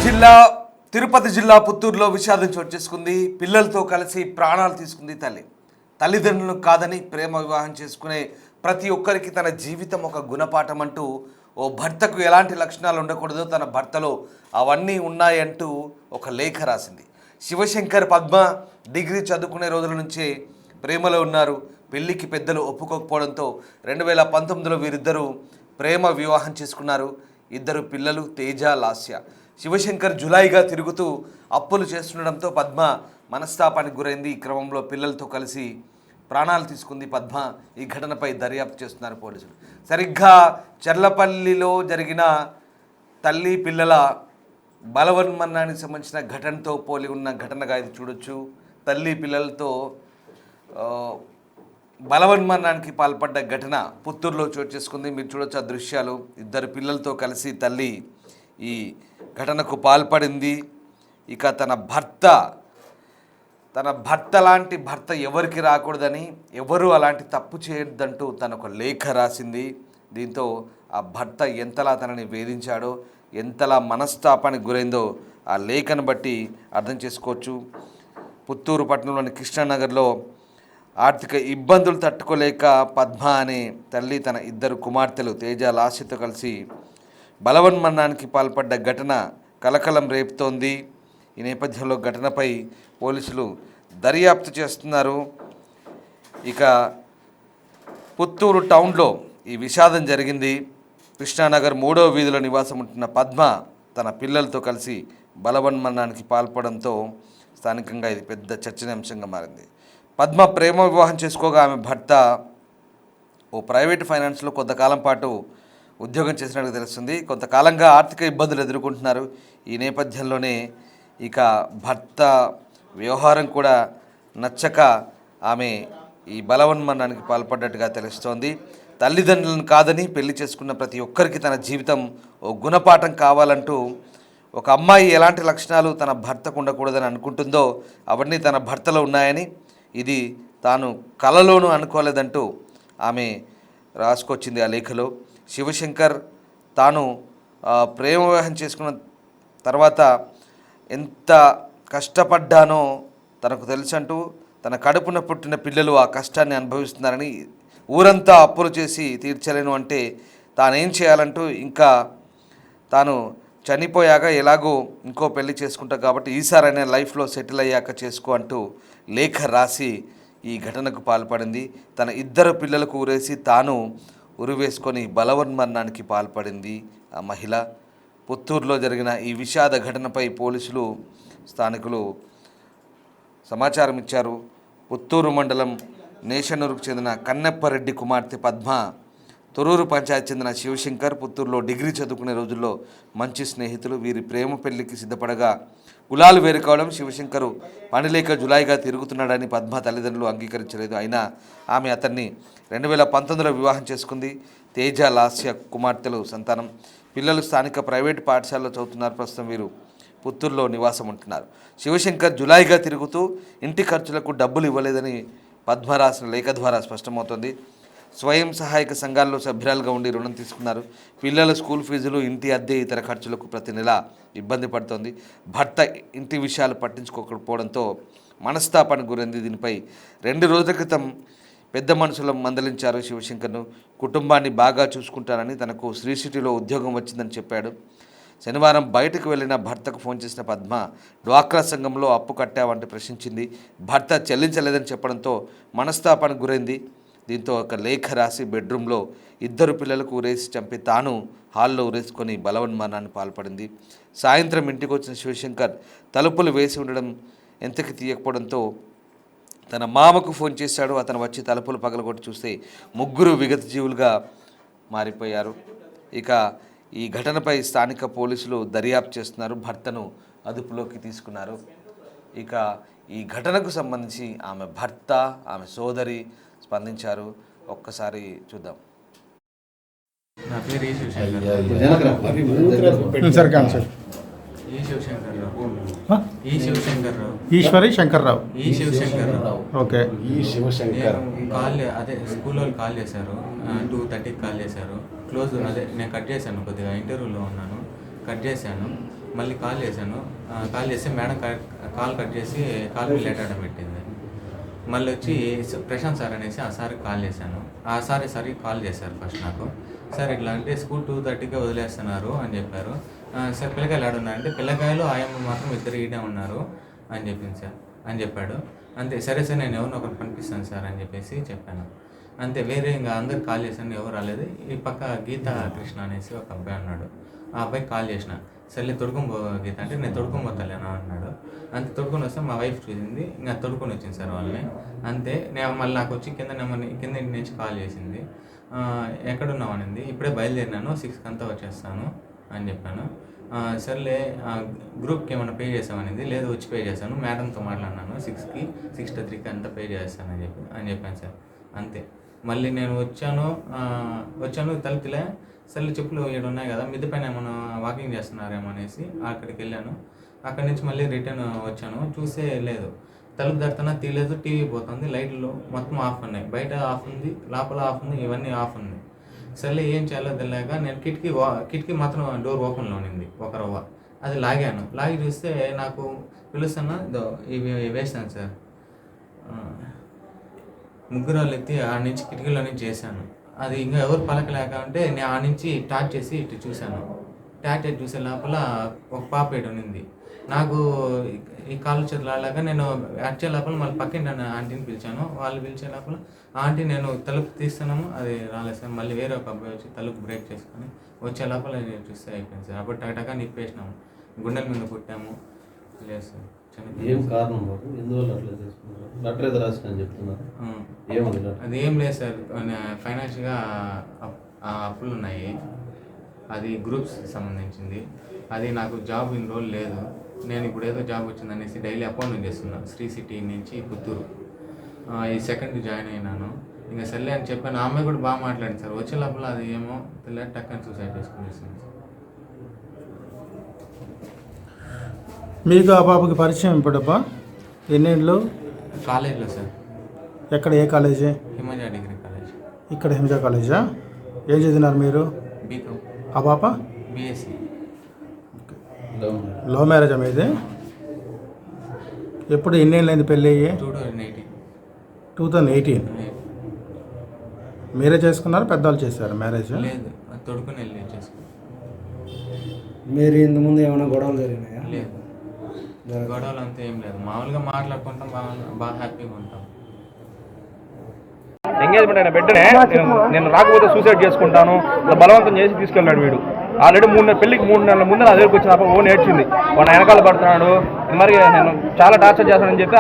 తిరుపతి జిల్లా పుత్తూరులో విషాదం చోటు చేసుకుంది. పిల్లలతో కలిసి ప్రాణాలు తీసుకుంది తల్లి. తల్లిదండ్రులను కాదని ప్రేమ వివాహం చేసుకునే ప్రతి ఒక్కరికి తన జీవితం ఒక గుణపాఠం అంటూ, ఓ భర్తకు ఎలాంటి లక్షణాలు ఉండకూడదో తన భర్తలో అవన్నీ ఉన్నాయంటూ ఒక లేఖ రాసింది. శివశంకర్ పద్మ డిగ్రీ చదువుకునే రోజుల నుంచే ప్రేమలో ఉన్నారు. పెళ్లికి పెద్దలు ఒప్పుకోకపోవడంతో 2019లో వీరిద్దరూ ప్రేమ వివాహం చేసుకున్నారు. ఇద్దరు పిల్లలు తేజ, లాస్య. శివశంకర్ జులాయిగా తిరుగుతూ అప్పులు చేస్తుండడంతో పద్మ మనస్తాపానికి గురైంది. ఈ క్రమంలో పిల్లలతో కలిసి ప్రాణాలు తీసుకుంది పద్మ. ఈ ఘటనపై దర్యాప్తు చేస్తున్నారు పోలీసులు. సరిగ్గా చర్లపల్లిలో జరిగిన తల్లి పిల్లల బలవన్మరణానికి సంబంధించిన ఘటనతో పోలి ఉన్న ఘటనగా ఇది చూడొచ్చు. తల్లి పిల్లలతో బలవన్మరణానికి పాల్పడ్డ ఘటన పుత్తూరులో చోటు చేసుకుంది. మీరు చూడొచ్చు ఆ దృశ్యాలు. ఇద్దరు పిల్లలతో కలిసి తల్లి ఈ ఘటనకు పాల్పడింది. ఇక తన భర్త లాంటి భర్త ఎవరికి రాకూడదని, ఎవరు అలాంటి తప్పు చేయొద్దంటూ తనకు లేఖ రాసింది. దీంతో ఆ భర్త ఎంతలా తనని వేధించాడో, ఎంతలా మనస్తాపానికి గురైందో ఆ లేఖను బట్టి అర్థం చేసుకోవచ్చు. పుత్తూరు పట్టణంలోని కృష్ణానగర్లో ఆర్థిక ఇబ్బందులు తట్టుకోలేక పద్మ అనే తల్లి తన ఇద్దరు కుమార్తెలు తేజ, లాస్యతో కలిసి బలవన్మరణానికి పాల్పడ్డ ఘటన కలకలం రేపుతోంది. ఈ నేపథ్యంలో ఘటనపై పోలీసులు దర్యాప్తు చేస్తున్నారు. ఇక పుత్తూరు టౌన్లో ఈ విషాదం జరిగింది. కృష్ణానగర్ 3వ వీధిలో నివాసం ఉంటున్న పద్మ తన పిల్లలతో కలిసి బలవన్మరణానికి పాల్పడంతో స్థానికంగా ఇది పెద్ద చర్చనీయాంశంగా మారింది. పద్మ ప్రేమ వివాహం చేసుకోగా ఆమె భర్త ఓ ప్రైవేట్ ఫైనాన్స్లో కొంతకాలం పాటు ఉద్యోగం చేసినట్టు తెలుస్తుంది. కొంతకాలంగా ఆర్థిక ఇబ్బందులు ఎదుర్కొంటున్నారు. ఈ నేపథ్యంలోనే ఇక భర్త వ్యవహారం కూడా నచ్చక ఆమె ఈ బలవన్మరణానికి పాల్పడ్డట్టుగా తెలుస్తోంది. తల్లిదండ్రులను కాదని పెళ్లి చేసుకున్న ప్రతి ఒక్కరికి తన జీవితం ఓ గుణపాఠం కావాలంటూ, ఒక అమ్మాయి ఎలాంటి లక్షణాలు తన భర్తకు ఉండకూడదని అనుకుంటుందో అవన్నీ తన భర్తలో ఉన్నాయని, ఇది తాను కలలోనూ అనుకోలేదంటూ ఆమె రాసుకొచ్చింది ఆ లేఖలో. శివశంకర్ తాను ప్రేమ వివాహం చేసుకున్న తర్వాత ఎంత కష్టపడ్డానో తనకు తెలుసంటూ, తన కడుపున పుట్టిన పిల్లలు ఆ కష్టాన్ని అనుభవిస్తున్నారని, ఊరంతా అప్పులు చేసి తీర్చలేను అంటే తానేం చేయాలంటూ, ఇంకా తాను చనిపోయాక ఎలాగో ఇంకో పెళ్లి చేసుకుంటా కాబట్టి ఈసారైనా లైఫ్లో సెటిల్ అయ్యాక చేసుకో అంటూ లేఖ రాసి ఈ ఘటనకు పాల్పడింది. తన ఇద్దరు పిల్లలకు ఊరేసి తాను ఉరివేసుకొని బలవన్మరణానికి పాల్పడింది ఆ మహిళ. పుత్తూరులో జరిగిన ఈ విషాద ఘటనపై పోలీసులు, స్థానికులు సమాచారం ఇచ్చారు. పుత్తూరు మండలం నేషనూరుకు చెందిన కన్నప్పరెడ్డి కుమార్తె పద్మ, తొరూరు పంచాయతీ చెందిన శివశంకర్ పుత్తూరులో డిగ్రీ చదువుకునే రోజుల్లో మంచి స్నేహితులు. వీరి ప్రేమ పెళ్లికి సిద్ధపడగా కులాలు వేరు కావడం, శివశంకరు పనిలేక జులాయిగా తిరుగుతున్నాడని పద్మ తల్లిదండ్రులు అంగీకరించలేదు. అయినా ఆమె అతన్ని 2019లో వివాహం చేసుకుంది. తేజ, లాస్య కుమార్తెలు సంతానం. పిల్లలు స్థానిక ప్రైవేటు పాఠశాలలో చదువుతున్నారు. ప్రస్తుతం వీరు పుత్తూరులో నివాసం ఉంటున్నారు. శివశంకర్ జులాయిగా తిరుగుతూ ఇంటి ఖర్చులకు డబ్బులు ఇవ్వలేదని పద్మ రాసిన లేఖ ద్వారా స్పష్టమవుతోంది. స్వయం సహాయక సంఘాల్లో సభ్యురాలుగా ఉండి రుణం తీసుకున్నారు. పిల్లల స్కూల్ ఫీజులు, ఇంటి అద్దె, ఇతర ఖర్చులకు ప్రతి నెల ఇబ్బంది పడుతోంది. భర్త ఇంటి విషయాలు పట్టించుకోకపోవడంతో మనస్తాపానికి గురైంది. దీనిపై 2 రోజుల క్రితం పెద్ద మనుషులు మందలించారు శివశంకర్ను. కుటుంబాన్ని బాగా చూసుకుంటానని, తనకు శ్రీ సిటీలో ఉద్యోగం వచ్చిందని చెప్పాడు. శనివారం బయటకు వెళ్లిన భర్తకు ఫోన్ చేసిన పద్మ డ్వాక్రా సంఘంలో అప్పు కట్టావంటే ప్రశ్నించింది. భర్త చెల్లించలేదని చెప్పడంతో మనస్తాపానికి గురైంది. దీంతో ఒక లేఖ రాసి బెడ్రూమ్లో ఇద్దరు పిల్లలకు ఊరేసి చంపి తాను హాల్లో ఊరేసుకొని బలవన్మరణాన్ని పాల్పడింది. సాయంత్రం ఇంటికి వచ్చిన శివశంకర్ తలుపులు వేసి ఉండడం ఎంతకి తీయకపోవడంతో తన మామకు ఫోన్ చేశాడు. అతను వచ్చి తలుపులు పగలగొట్టి చూస్తే ముగ్గురు విగత జీవులుగా మారిపోయారు. ఇక ఈ ఘటనపై స్థానిక పోలీసులు దర్యాప్తు చేస్తున్నారు. భర్తను అదుపులోకి తీసుకున్నారు. ఇక ఈ ఘటనకు సంబంధించి ఆమె భర్త, ఆమె సోదరి స్పందించారు. ఒక్కసారి చూద్దాం. నా పేరు ఈ శివశంకర్ ఈశ్వరి శంకర్రావు. ఓకే. అదే స్కూల్ వాళ్ళు కాల్ చేశారు, 2:30కి కాల్ చేశారు. క్లోజ్ అదే నేను కట్ చేశాను, కొద్దిగా ఇంటర్వ్యూలో ఉన్నాను, కట్ చేశాను. మళ్ళీ కాల్ చేశాను. కాల్ చేస్తే మేడం కాల్ కట్ చేసి కాల్ రిలేటెడ్ పెట్టింది. మళ్ళీ వచ్చి ప్రశాంత్ సార్ అనేసి ఆ సార్కి కాల్ చేశాను. ఆ సార్కి కాల్ చేశారు ఫస్ట్ నాకు. సార్ ఇట్లా అంటే స్కూల్ 2:30కే వదిలేస్తున్నారు అని చెప్పారు. సార్ పిల్లకాయలు ఆడున్నారంటే పిల్లకాయలు ఆయమ్మ మాత్రం ఇద్దరు ఈడే ఉన్నారు అని చెప్పింది సార్ అని చెప్పాడు. అంతే, సరే సార్ నేను ఎవరినో ఒకరు పంపిస్తాను సార్ అని చెప్పేసి చెప్పాను. అంతే, వేరే ఇంకా అందరికి కాల్ చేశాను, ఎవరు రాలేదు. ఈ పక్క గీతా కృష్ణ అనేసి ఒక అబ్బాయి ఉన్నాడు. ఆ అబ్బాయికి కాల్ చేసిన, సర్లే తొడుకొని పో గీత అంటే, నేను తొడుకొని పోతాలేనా అన్నాడు. అంతే తొడుకొని వస్తే మా వైఫ్ చూసింది, ఇంకా తొడుకొని వచ్చింది సార్ వాళ్ళని. అంతే, నేను మళ్ళీ నాకు వచ్చి కింద ఇంటి నుంచి కాల్ చేసింది. ఎక్కడున్నావు అనింది. ఇప్పుడే బయలుదేరినాను, 6కి అంతా వచ్చేస్తాను అని చెప్పాను. సర్లే గ్రూప్కి ఏమైనా పే చేసామనింది. లేదు, వచ్చి పే చేశాను, మేడంతో మాట్లాడినాను, 6కి 6:03కి అంతా పే చేస్తానని చెప్పాను సార్. అంతే, మళ్ళీ నేను వచ్చాను తలుపులే. సర్లే చెప్పులు 7 ఉన్నాయి కదా, మిద్దె పైన ఏమైనా వాకింగ్ చేస్తున్నారేమో అనేసి అక్కడికి వెళ్ళాను. అక్కడి నుంచి మళ్ళీ రిటర్న్ వచ్చాను, చూస్తే లేదు, తలుపు తడుతున్నా తీయలేదు, టీవీ పోతుంది, లైట్లు మొత్తం ఆఫ్ ఉన్నాయి, బయట ఆఫ్ ఉంది, లోపల ఆఫ్ ఉంది, ఇవన్నీ ఆఫ్ ఉంది. సర్లే ఏం చేయాలో తెలియక నేను కిటికీ మాత్రం డోర్ ఓపెన్లో ఉన్నింది ఒక రవ్వ, అది లాగి చూస్తే నాకు పిలుస్తున్నా ఇవి వేసాను సార్. ముగ్గురు వాళ్ళు ఎత్తి ఆడ నుంచి కిటికీలో నుంచి చేశాను. అది ఇంకా ఎవరు పలకలేక అంటే నేను ఆడ నుంచి టార్చ్ చేసి ఇటు చూశాను. టార్చ్ చేసి చూసే లోపల ఒక పాప ఏడు ఉన్నింది. నాకు ఈ కాళ్ళు చేతులు ఆడలేక నేను వచ్చే లోపల మళ్ళీ పక్కింటి ఆంటీని పిలిచాను. వాళ్ళు పిలిచే లోపల ఆంటీ నేను తలుపు తీస్తున్నాము, అది రాలేదు సార్. మళ్ళీ వేరే ఒక అబ్బాయి వచ్చి తలుపు బ్రేక్ చేసుకొని వచ్చే లోపల చూస్తే అయిపోయింది సార్. అప్పుడు టకటకా నిప్పేసినాము, గుండెల మీద కొట్టాము. లేదు సార్, ఏం కారణం బాబు, ఎందువల్ల అట్లా చేసుకున్నారు? లెటర్ ఏదో రాసిన అని చెప్తున్నారు, ఏమది? అది ఏం లేదు సార్, ఫైనాన్షియల్గా అప్పులు ఉన్నాయి, అది గ్రూప్స్ సంబంధించింది. అది నాకు జాబ్ ఇన్ని రోజులు లేదు, నేను ఇప్పుడు ఏదో జాబ్ వచ్చిందనేసి డైలీ అపాయింట్మెంట్ చేస్తున్నాను, శ్రీ సిటీ నుంచి పుత్తూరు. ఈ 2nd జాయిన్ అయినాను. ఇంకా సర్లే అని చెప్పాను. ఆ అమ్మాయి కూడా బాగా మాట్లాడింది సార్. వచ్చే లోపల అది ఏమో పిల్లలు టక్కని సూసైడ్ చేసుకునేసింది. మీకు ఆ బాబుకి పరిచయం ఇప్పుడబ్బా ఎన్నేళ్ళు? కాలేజ్లో సార్. ఎక్కడ, ఏ కాలేజీ? Himaja degree college. ఇక్కడ హిమజా కాలేజా? ఏం చదివినారు మీరు? బీకామ్. ఆ పాప బీఎస్సీ. లవ్ మ్యారేజ్ మీది? ఎప్పుడు ఎన్నేళ్ళు అయింది పెళ్ళి అయ్యి? 2018. 2018. మీరే చేసుకున్నారు, పెద్దవాళ్ళు చేశారు మ్యారేజ్? లేదు, తొడుకుని వెళ్ళి చేసుకున్నాను. మీరు ఇంతకుముందు ఏమైనా గొడవలు జరిగినాయా? లేదు, గొడవలు అంతా ఏం లేదు, మామూలుగా మాట్లాడుకుంటాం, బాగా హ్యాపీగా ఉంటాం. ఎంగేజ్మెంట్ అయిన వెంటనే నేను రాకపోతే సూసైడ్ చేసుకుంటాను బలవంతం చేసి తీసుకెళ్ళాడు వీడు. ఆల్రెడీ పెళ్ళికి 3 నెలల ముందు నా దగ్గరికి వచ్చినప్పుడు ఓ నేర్చింది, వాడు వెనకాల పడుతున్నాడు, మరి నేను చాలా టార్చర్ చేస్తానని చెప్పి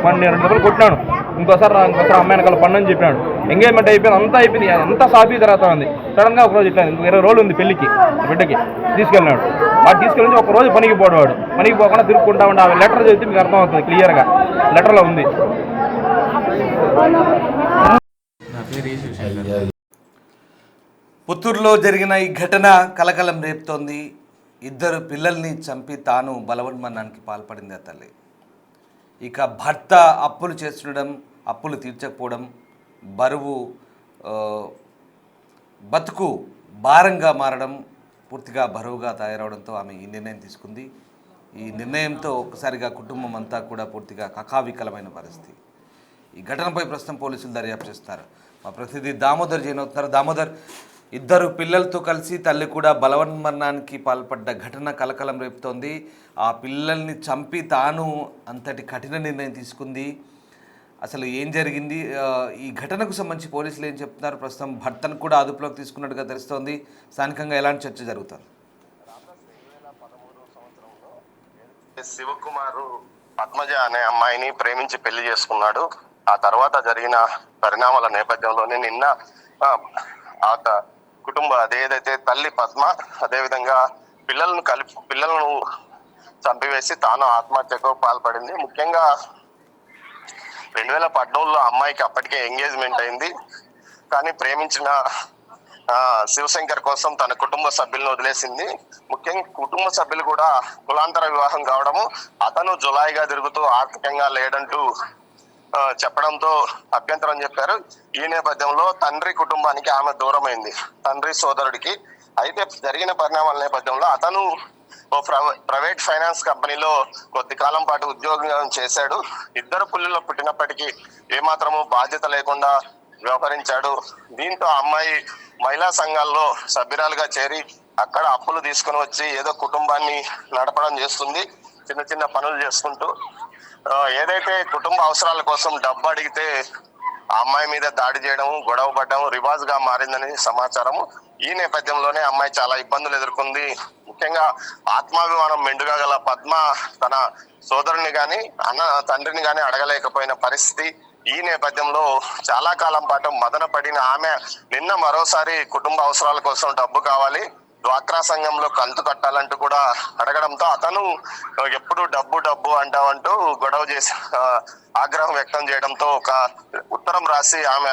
వాడిని 2 దెబ్బలు కొట్టినాను. ఇంకోసారి అమ్మాయి వెనకాల పన్నని చెప్పినాడు. ఎంగేజ్మెంట్ అయిపోయింది, అంతా అయిపోయింది, అంతా సాఫీ జరుగుతూ ఉంది. సడన్గా ఒక రోజు ఇట్లా 20 రోజులు ఉంది పెళ్ళికి, బిడ్డకి తీసుకెళ్ళినాడు. వాడు తీసుకెళ్ళి ఒక రోజు పనికి పోయేవాడు, పనికి పోకుండా తిరుగుకుంటా ఉండే. ఆ లెటర్ చదివితే మీకు అర్థమవుతుంది క్లియర్గా, లెటర్లో ఉంది. నా పేరు ఈ శివశంకర్. పుత్తూరులో జరిగిన ఈ ఘటన కలకలం రేపుతోంది. 2 పిల్లల్ని చంపి తాను బలవన్మరణానికి పాల్పడింది ఆ తల్లి. ఇక భర్త అప్పులు చేస్తుండడం, అప్పులు తీర్చకపోవడం, బతుకు భారంగా మారడం, పూర్తిగా బరువుగా తయారవడంతో ఆమె ఈ నిర్ణయం తీసుకుంది. ఈ నిర్ణయంతో ఒక్కసారిగా కుటుంబం అంతా కూడా పూర్తిగా కకావికలమైన పరిస్థితి. ఈ ఘటనపై ప్రస్తుతం పోలీసులు దర్యాప్తు చేస్తున్నారు. మా ప్రతినిధి దామోదర్ జైన్ అవుతున్నారు. దామోదర్, 2 పిల్లలతో కలిసి తల్లి కూడా బలవన్మరణానికి పాల్పడ్డ ఘటన కలకలం రేపుతోంది. ఆ పిల్లల్ని చంపి తాను అంతటి కఠిన నిర్ణయం తీసుకుంది. అసలు ఏం జరిగింది? ఈ ఘటనకు సంబంధించి పోలీసులు ఏం చెప్తున్నారు? ప్రస్తుతం భర్తను కూడా అదుపులోకి తీసుకున్నట్టుగా తెలుస్తోంది. స్థానికంగా ఎలాంటి చర్చ జరుగుతుంది? శివకుమారు పద్మజ అనే అమ్మాయిని ప్రేమించి పెళ్లి చేసుకున్నాడు. ఆ తర్వాత జరిగిన పరిణామాల నేపథ్యంలోనే నిన్న కుటుంబ అదేదైతే తల్లి పద్మ, అదేవిధంగా పిల్లలను చంపివేసి తాను ఆత్మహత్యకు పాల్పడింది. ముఖ్యంగా 2014లో అమ్మాయికి అప్పటికే ఎంగేజ్మెంట్ అయింది. కానీ ప్రేమించిన శివశంకర్ కోసం తన కుటుంబ సభ్యులను వదిలేసింది. ముఖ్యంగా కుటుంబ సభ్యులు కూడా కులాంతర వివాహం కావడము, అతను జులాయిగా తిరుగుతూ ఆర్థికంగా లేడంటూ చెప్పడంతో అభ్యంతరం చెప్పారు. ఈ నేపథ్యంలో తండ్రి కుటుంబానికి ఆమె దూరమైంది, తండ్రి సోదరుడికి. అయితే జరిగిన పరిణామాల నేపథ్యంలో అతను ఓ ప్రైవేట్ ఫైనాన్స్ కంపెనీలో కొద్ది కాలం పాటు ఉద్యోగం చేశాడు. ఇద్దరు పుల్లిలో పుట్టినప్పటికీ ఏమాత్రము బాధ్యత లేకుండా వ్యవహరించాడు. దీంతో అమ్మాయి మహిళా సంఘాల్లో సభ్యురాలుగా చేరి అక్కడ అప్పులు తీసుకుని వచ్చి ఏదో కుటుంబాన్ని నడపడం చేస్తుంది. చిన్న చిన్న పనులు చేసుకుంటూ ఏదైతే కుటుంబ అవసరాల కోసం డబ్బు అడిగితే ఆ అమ్మాయి మీద దాడి చేయడం, గొడవ పడడం రివాజ్ గా మారిందని సమాచారము. ఈ నేపథ్యంలోనే అమ్మాయి చాలా ఇబ్బందులు ఎదుర్కొంది. ముఖ్యంగా ఆత్మాభిమానం మెండుగా గల పద్మ తన సోదరుని గాని తండ్రిని గాని అడగలేకపోయిన పరిస్థితి. ఈ నేపథ్యంలో చాలా కాలం పాటు మదన పడిన ఆమె నిన్న మరోసారి కుటుంబ అవసరాల కోసం డబ్బు కావాలి, డ్వాక్రా సంఘంలో కంతు కట్టాలంటూ కూడా అడగడంతో అతను ఎప్పుడు డబ్బు డబ్బు అంటావంటూ గొడవ చేసి ఆగ్రహం వ్యక్తం చేయడంతో ఒక ఉత్తరం రాసి ఆమె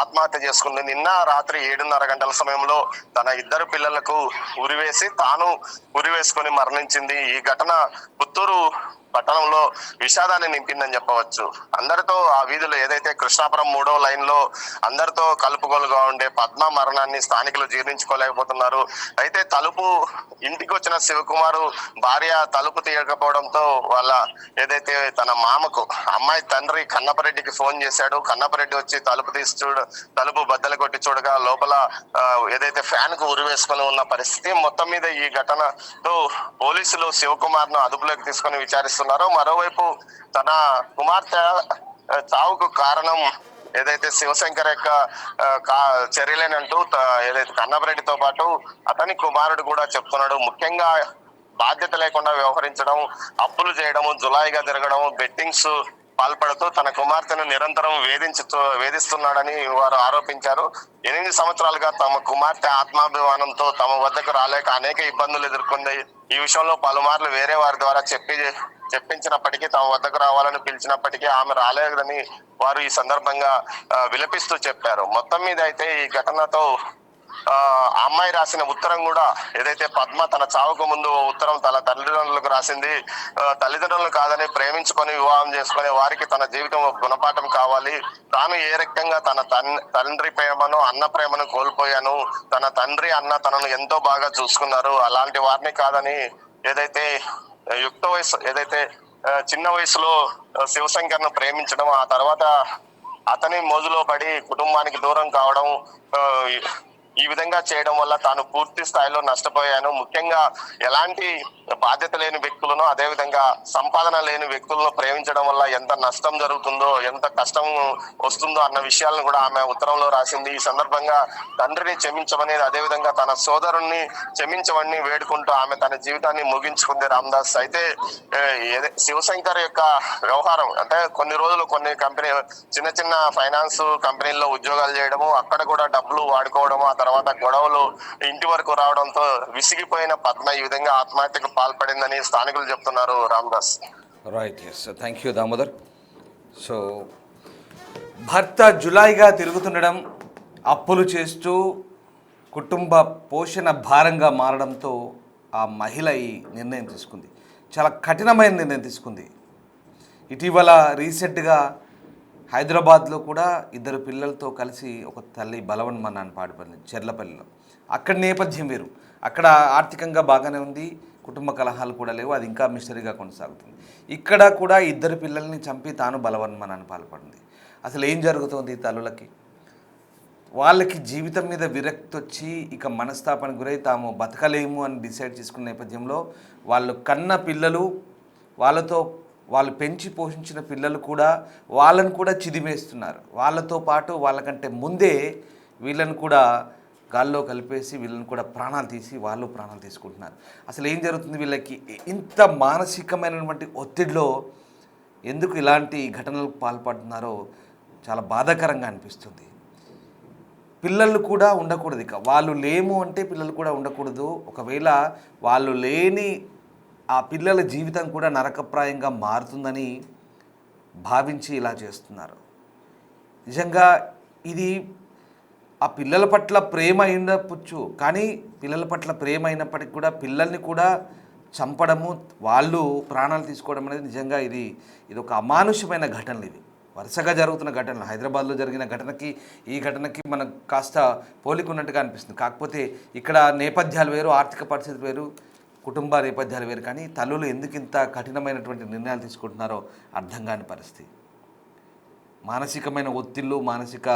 ఆత్మహత్య చేసుకుంది. నిన్న రాత్రి 7:30 గంటల సమయంలో తన ఇద్దరు పిల్లలకు ఉరివేసి తాను ఉరివేసుకొని మరణించింది. ఈ ఘటన పుత్తూరు పట్టణంలో విషాదాన్ని నింపిందని చెప్పవచ్చు. అందరితో ఆ వీధిలో ఏదైతే కృష్ణాపురం 3వ లైన్ లో అందరితో కలుపుగోలుగా ఉండే పద్మ మరణాన్ని స్థానికులు జీర్ణించుకోలేకపోతున్నారు. అయితే ఇంటికి వచ్చిన శివకుమారు భార్య తలుపు తీయకపోవడంతో వాళ్ళ ఏదైతే తన మామకు అమ్మాయి తండ్రి కన్నపరెడ్డికి ఫోన్ చేశాడు. కన్నపరెడ్డి వచ్చి తలుపు బద్దలు కొట్టి చూడగా లోపల ఏదైతే ఫ్యాన్ కు ఉరివేసుకొని ఉన్న పరిస్థితి. మొత్తం మీద ఈ ఘటనతో పోలీసులు శివకుమార్ ను అదుపులోకి తీసుకొని విచారిస్తున్నారు. మరోవైపు తన కుమార్తె చావుకు కారణం ఏదైతే శివశంకర్ యొక్క చర్యలేనంటూ ఏదైతే కన్నపరెడ్డితో పాటు అతని కుమారుడు కూడా చెప్తున్నాడు. ముఖ్యంగా బాధ్యత లేకుండా వ్యవహరించడం, అప్పులు చేయడము, జులాయిగా తిరగడం, బెట్టింగ్స్ పాల్పడుతూ తన కుమార్తెను నిరంతరం వేధిస్తున్నాడని వారు ఆరోపించారు. 8 సంవత్సరాలుగా తమ కుమార్తె ఆత్మాభిమానంతో తమ వద్దకు రాలేక అనేక ఇబ్బందులు ఎదుర్కొంది. ఈ విషయంలో పలుమార్లు వేరే వారి ద్వారా చెప్పించినప్పటికీ తమ వద్దకు రావాలని పిలిచినప్పటికీ ఆమె రాలేదని వారు ఈ సందర్భంగా విలపిస్తూ చెప్పారు. మొత్తం మీద అయితే ఈ ఘటనతో అమ్మాయి రాసిన ఉత్తరం కూడా ఏదైతే పద్మ తన చావుకు ముందు ఉత్తరం తన తల్లిదండ్రులకు రాసింది. తల్లిదండ్రులను కాదని ప్రేమించుకొని వివాహం చేసుకునే వారికి తన జీవితం గుణపాఠం కావాలి. తాను ఏ రకంగా తన తండ్రి ప్రేమను అన్న ప్రేమను కోల్పోయాను, తన తండ్రి అన్న తనను ఎంతో బాగా చూసుకున్నారు, అలాంటి వారిని కాదని ఏదైతే యుక్త వయసు ఏదైతే చిన్న వయసులో శివశంకర్ ను ప్రేమించడం, ఆ తర్వాత అతని మోజులో పడి కుటుంబానికి దూరం కావడం, ఈ విధంగా చేయడం వల్ల తాను పూర్తి స్థాయిలో నష్టపోయాను. ముఖ్యంగా ఎలాంటి బాధ్యత లేని వ్యక్తులను, అదే విధంగా సంపాదన లేని వ్యక్తులను ప్రేమించడం వల్ల ఎంత నష్టం జరుగుతుందో, ఎంత కష్టం వస్తుందో అన్న విషయాలను కూడా ఆమె ఉత్తరంలో రాసింది. ఈ సందర్భంగా తండ్రిని క్షమించమని, అదే విధంగా తన సోదరుణ్ణి క్షమించమని వేడుకుంటూ ఆమె తన జీవితాన్ని ముగించుకుంది రామదాస్. అయితే శివశంకర్ యొక్క వ్యవహారం అంటే కొన్ని రోజులు కొన్ని చిన్న చిన్న ఫైనాన్స్ కంపెనీల్లో ఉద్యోగాలు చేయడము, అక్కడ కూడా డబ్బులు వాడుకోవడము, ఆ తర్వాత గొడవలు ఇంటి వరకు రావడంతో విసిగిపోయిన పద్మ ఈ విధంగా ఆత్మహత్యకు పాల్పడిందని స్థానికులు చెప్తున్నారు. Ramdas. Right, yes, thank you Damodar. So భర్త జులాయిగా తిరుగుతుండడం, అప్పులు చేస్తూ కుటుంబ పోషణ భారంగా మారడంతో ఆ మహిళ ఈ నిర్ణయం తీసుకుంది. చాలా కఠినమైన నిర్ణయం తీసుకుంది. ఇటీవల రీసెంట్గా హైదరాబాద్లో కూడా 2 పిల్లలతో కలిసి ఒక తల్లి బలవన్మన్నాను పాడుపడింది చెర్లపల్లిలో. అక్కడ నేపథ్యం వేరు. అక్కడ ఆర్థికంగా బాగానే ఉంది, కుటుంబ కలహాలు కూడా లేవు, అది ఇంకా మిస్టరీగా కొనసాగుతుంది. ఇక్కడ కూడా 2 పిల్లల్ని చంపి తాను బలవన్మన్నాను పాల్పడింది. అసలు ఏం జరుగుతుంది తల్లులకి? వాళ్ళకి జీవితం మీద విరక్తి వచ్చి ఇక మనస్తాపానికి గురై తాము బతకలేము అని డిసైడ్ చేసుకున్న నేపథ్యంలో వాళ్ళు కన్న పిల్లలు, వాళ్ళు పెంచి పోషించిన పిల్లలు కూడా వాళ్ళని కూడా చిదిమేస్తున్నారు. వాళ్ళతో పాటు వాళ్ళకంటే ముందే వీళ్ళని కూడా గాల్లో కలిపేసి వీళ్ళని కూడా ప్రాణాలు తీసి వాళ్ళు ప్రాణాలు తీసుకుంటున్నారు. అసలు ఏం జరుగుతుంది? వీళ్ళకి ఇంత మానసికమైనటువంటి ఒత్తిడిలో ఎందుకు ఇలాంటి ఘటనలకు పాల్పడుతున్నారో చాలా బాధాకరంగా అనిపిస్తుంది. పిల్లలు కూడా ఉండకూడదు, ఇక వాళ్ళు లేము అంటే పిల్లలు కూడా ఉండకూడదు. ఒకవేళ వాళ్ళు లేని ఆ పిల్లల జీవితం కూడా నరకప్రాయంగా మారుతుందని భావించి ఇలా చేస్తున్నారు. నిజంగా ఇది ఆ పిల్లల పట్ల ప్రేమ ఉండవచ్చు, కానీ పిల్లల పట్ల ప్రేమ అయినప్పటికీ కూడా పిల్లల్ని కూడా చంపడము, వాళ్ళు ప్రాణాలు తీసుకోవడం అనేది నిజంగా ఇది ఒక అమానుషమైన ఘటనలు. ఇవి వరుసగా జరుగుతున్న ఘటనలు. హైదరాబాద్లో జరిగిన ఘటనకి ఈ ఘటనకి మనకు కాస్త పోలిక ఉన్నట్టుగా అనిపిస్తుంది. కాకపోతే ఇక్కడ నేపథ్యాలు వేరు, ఆర్థిక పరిస్థితి వేరు, కుటుంబ నేపథ్యాలు వేరు, కానీ తల్లులు ఎందుకు ఇంత కఠినమైనటువంటి నిర్ణయాలు తీసుకుంటున్నారో అర్థం కాని పరిస్థితి. మానసికమైన ఒత్తిళ్ళు, మానసిక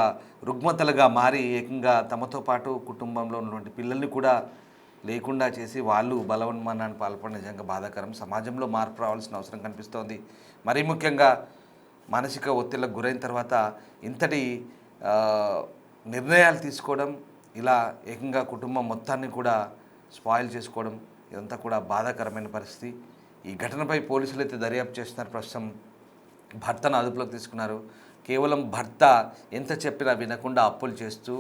రుగ్మతలుగా మారి ఏకంగా తమతో పాటు కుటుంబంలో ఉన్నటువంటి పిల్లల్ని కూడా లేకుండా చేసి వాళ్ళు బలవన్మానాన్ని పాల్పడడం నిజంగా బాధాకరం. సమాజంలో మార్పు రావాల్సిన అవసరం కనిపిస్తోంది. మరీ ముఖ్యంగా మానసిక ఒత్తిళ్లకు గురైన తర్వాత ఇంతటి నిర్ణయాలు తీసుకోవడం, ఇలా ఏకంగా కుటుంబం మొత్తాన్ని కూడా స్పాయిల్ చేసుకోవడం, ఇదంతా కూడా బాధాకరమైన పరిస్థితి. ఈ ఘటనపై పోలీసులు అయితే దర్యాప్తు చేస్తున్నారు. ప్రస్తుతం భర్తను అదుపులోకి తీసుకున్నారు. కేవలం భర్త ఎంత చెప్పినా వినకుండా అప్పులు చేస్తూ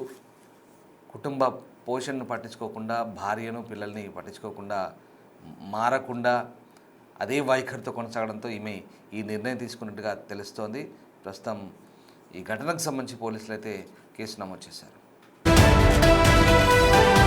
కుటుంబ పోషణను పట్టించుకోకుండా, భార్యను పిల్లల్ని పట్టించుకోకుండా, మారకుండా అదే వైఖరితో కొనసాగడంతో ఈమె ఈ నిర్ణయం తీసుకున్నట్టుగా తెలుస్తోంది. ప్రస్తుతం ఈ ఘటనకు సంబంధించి పోలీసులు అయితే కేసు నమోదు చేశారు.